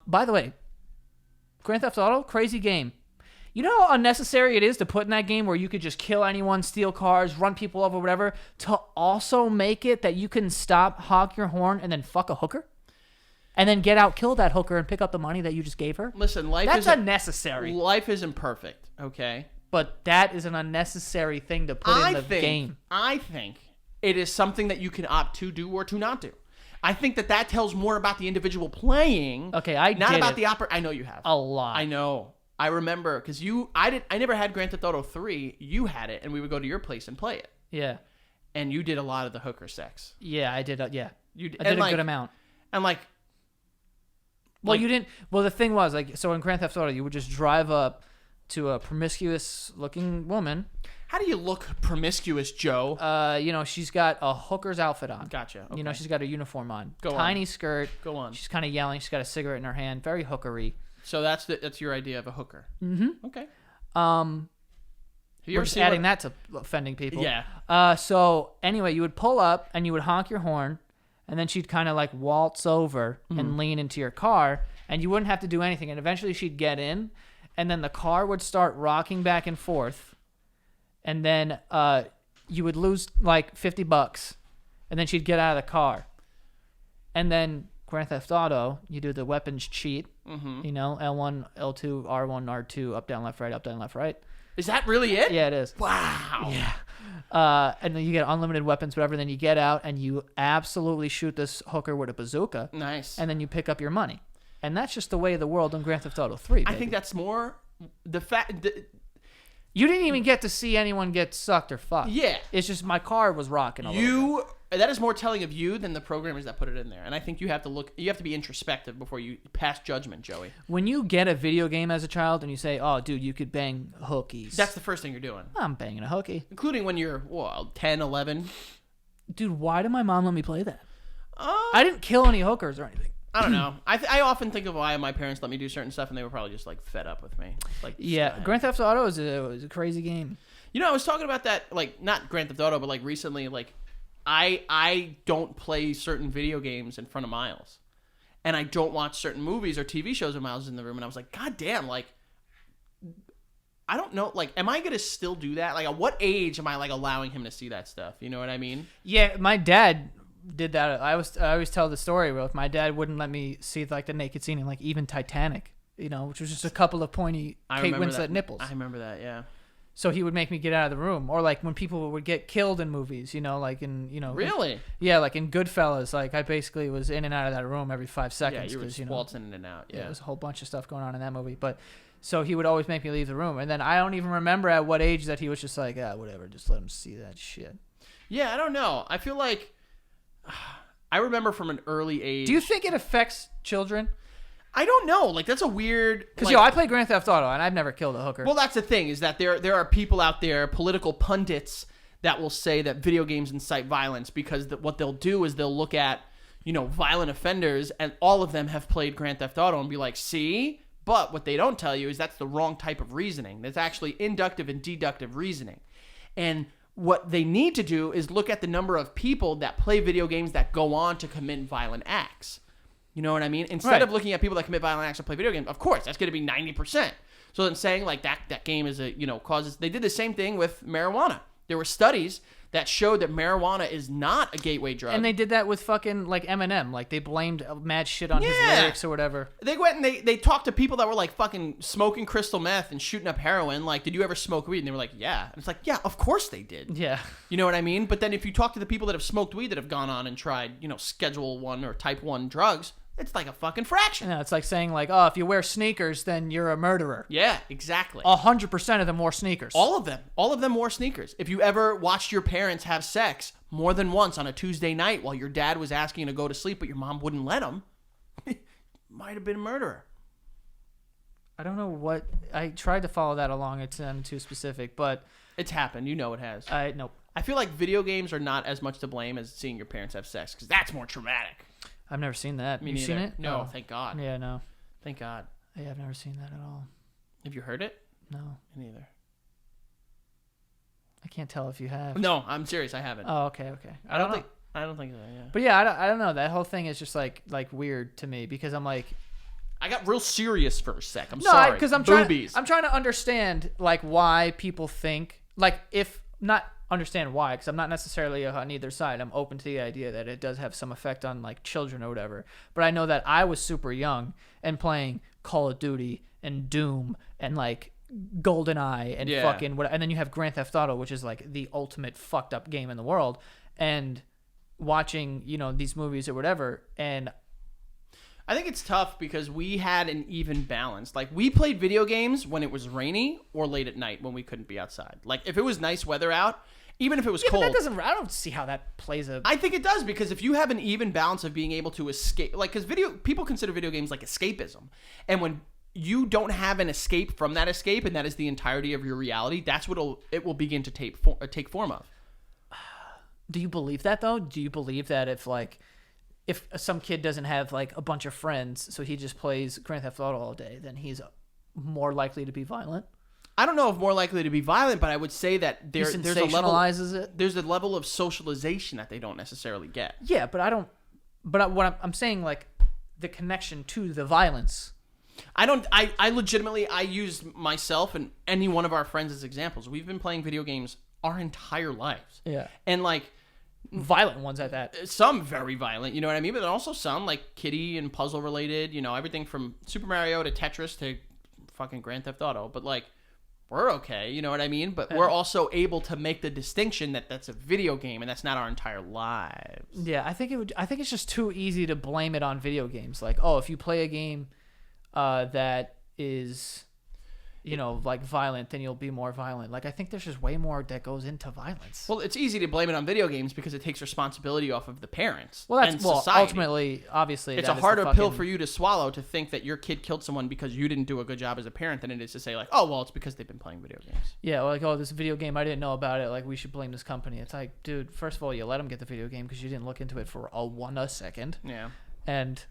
By the way, Grand Theft Auto, crazy game. You know how unnecessary it is to put in that game where you could just kill anyone, steal cars, run people over, whatever, to also make it that you can stop, honk your horn, and then fuck a hooker? And then get out, kill that hooker, and pick up the money that you just gave her? Listen, That's unnecessary. Life isn't perfect, okay? But that is an unnecessary thing to put in the game. I think it is something that you can opt to do or to not do. I think that tells more about the individual playing. Okay, not about the I know you have. A lot. I know. I remember because I never had Grand Theft Auto 3. You had it, and we would go to your place and play it. Yeah. And you did a lot of the hooker sex. Yeah, I did. Yeah. You did, I did a good amount. And well, you didn't. Well, the thing was, so in Grand Theft Auto, you would just drive up to a promiscuous-looking woman. How do you look promiscuous, Joe? She's got a hooker's outfit on. Gotcha. Okay. She's got a uniform on. Go Tiny on. skirt. Go on. She's kind of yelling. She's got a cigarette in her hand. Very hookery. So that's your idea of a hooker. Mm-hmm. Okay. We're just adding that to offending people. Yeah. So anyway, you would pull up and you would honk your horn, and then she'd kind of like waltz over and lean into your car, and you wouldn't have to do anything. And eventually she'd get in, and then the car would start rocking back and forth, and then you would lose like $50, and then she'd get out of the car, and then Grand Theft Auto, you do the weapons cheat. Mm-hmm. L1, L2, R1, R2, up, down, left, right. Is that really it? Yeah, it is. Wow. Yeah. And then you get unlimited weapons, whatever. Then you get out and you absolutely shoot this hooker with a bazooka. Nice. And then you pick up your money. And that's just the way of the world in Grand Theft Auto 3, baby. I think that's more the fact. You didn't even get to see anyone get sucked or fucked. Yeah. It's just my car was rocking a little bit. That is more telling of you than the programmers that put it in there. And I think you have to be introspective before you pass judgment, Joey. When you get a video game as a child and you say, oh, dude, you could bang hookies. That's the first thing you're doing. I'm banging a hookie. Including when you're, 10, 11. Dude, why did my mom let me play that? I didn't kill any hookers or anything. I don't know. I often think of why my parents let me do certain stuff, and they were probably just, fed up with me. Grand Theft Auto is a crazy game. I was talking about that, not Grand Theft Auto, but, recently, I don't play certain video games in front of Miles. And I don't watch certain movies or TV shows when Miles is in the room. And I was like, God damn, I don't know. Am I going to still do that? At what age am I, allowing him to see that stuff? You know what I mean? Yeah, my dad did that. I always tell the story where my dad wouldn't let me see, the naked scene in, even Titanic, which was just a couple of pointy Kate Winslet nipples. I remember that, yeah. So he would make me get out of the room, or when people would get killed in movies, Really? Yeah, in Goodfellas, I basically was in and out of that room every 5 seconds. Yeah, you were waltzing in and out. Yeah, there was a whole bunch of stuff going on in that movie, but so he would always make me leave the room, and then I don't even remember at what age that he was just whatever, just let him see that shit. Yeah, I don't know. I feel like I remember from an early age. Do you think it affects children? I don't know. That's a weird... Because, I play Grand Theft Auto, and I've never killed a hooker. Well, that's the thing, is that there are people out there, political pundits, that will say that video games incite violence because what they'll do is they'll look at, violent offenders, and all of them have played Grand Theft Auto and be like, see? But what they don't tell you is that's the wrong type of reasoning. That's actually inductive and deductive reasoning. And what they need to do is look at the number of people that play video games that go on to commit violent acts. You know what I mean? Instead of looking at people that commit violent acts and play video games, of course, that's going to be 90%. So then saying that game is causes... They did the same thing with marijuana. There were studies that showed that marijuana is not a gateway drug. And they did that with fucking Eminem. They blamed mad shit on his lyrics or whatever. They went and they talked to people that were fucking smoking crystal meth and shooting up heroin. Did you ever smoke weed? And they were like, yeah. And it's yeah, of course they did. Yeah. You know what I mean? But then if you talk to the people that have smoked weed that have gone on and tried, Schedule 1 or Type 1 drugs... It's a fucking fraction. Yeah, it's saying if you wear sneakers, then you're a murderer. Yeah, exactly. 100% of them wore sneakers. All of them wore sneakers. If you ever watched your parents have sex more than once on a Tuesday night while your dad was asking you to go to sleep, but your mom wouldn't let him, might have been a murderer. I don't know what... I tried to follow that along. It's too specific, but... It's happened. You know it has. Nope. I feel like video games are not as much to blame as seeing your parents have sex, because that's more traumatic. I've never seen that. Me You neither. seen it? No, Oh. thank God. Yeah, no. Thank God. Yeah, I've never seen that at all. Have you heard it? No. Me neither. I can't tell if you have. No, I'm serious. I haven't. Oh, okay. I don't think so. Yeah. But yeah, I don't know. That whole thing is just like weird to me because I'm I got real serious for a sec. I'm No, sorry. because I'm Boobies. trying to understand like why people think like if not understand why because I'm not necessarily on either side. I'm open to the idea that it does have some effect on like children or whatever. But I know that I was super young and playing Call of Duty and Doom and like GoldenEye and fucking what, and then you have Grand Theft Auto, which is like the ultimate fucked up game in the world, and watching these movies or whatever. And I think it's tough because we had an even balance. Like, we played video games when it was rainy or late at night when we couldn't be outside. Like, if it was nice weather out, even if it was cold. But that doesn't. I don't see how that plays a. I think it does, because if you have an even balance of being able to escape, like, because people consider video games like escapism, and when you don't have an escape from that escape, and that is the entirety of your reality, that's what it will begin to take form of. Do you believe that though? Do you believe that if some kid doesn't have like a bunch of friends, so he just plays Grand Theft Auto all day, then he's more likely to be violent? I don't know if more likely to be violent, but I would say that there's a level. There's a level of socialization that they don't necessarily get. Yeah, but I don't. But what I'm saying, like the connection to the violence. I legitimately use myself and any one of our friends as examples. We've been playing video games our entire lives. Yeah, and like. Violent ones at that. Some very violent, you know what I mean? But then also some like kiddie and puzzle related, everything from Super Mario to Tetris to fucking Grand Theft Auto. But like, we're okay, you know what I mean? But we're also able to make the distinction that that's a video game and that's not our entire lives. Yeah, I think it's just too easy to blame it on video games. Like, oh, if you play a game that is like violent, then you'll be more violent. Like, I think there's just way more that goes into violence. Well, it's easy to blame it on video games because it takes responsibility off of the parents. Well, and society. Ultimately, obviously, it's a harder pill for you to swallow to think that your kid killed someone because you didn't do a good job as a parent than it is to say like, oh, well, it's because they've been playing video games. Yeah, like, oh, this video game, I didn't know about it. Like, we should blame this company. It's like, dude, first of all, you let them get the video game because you didn't look into it for a second. Yeah. And,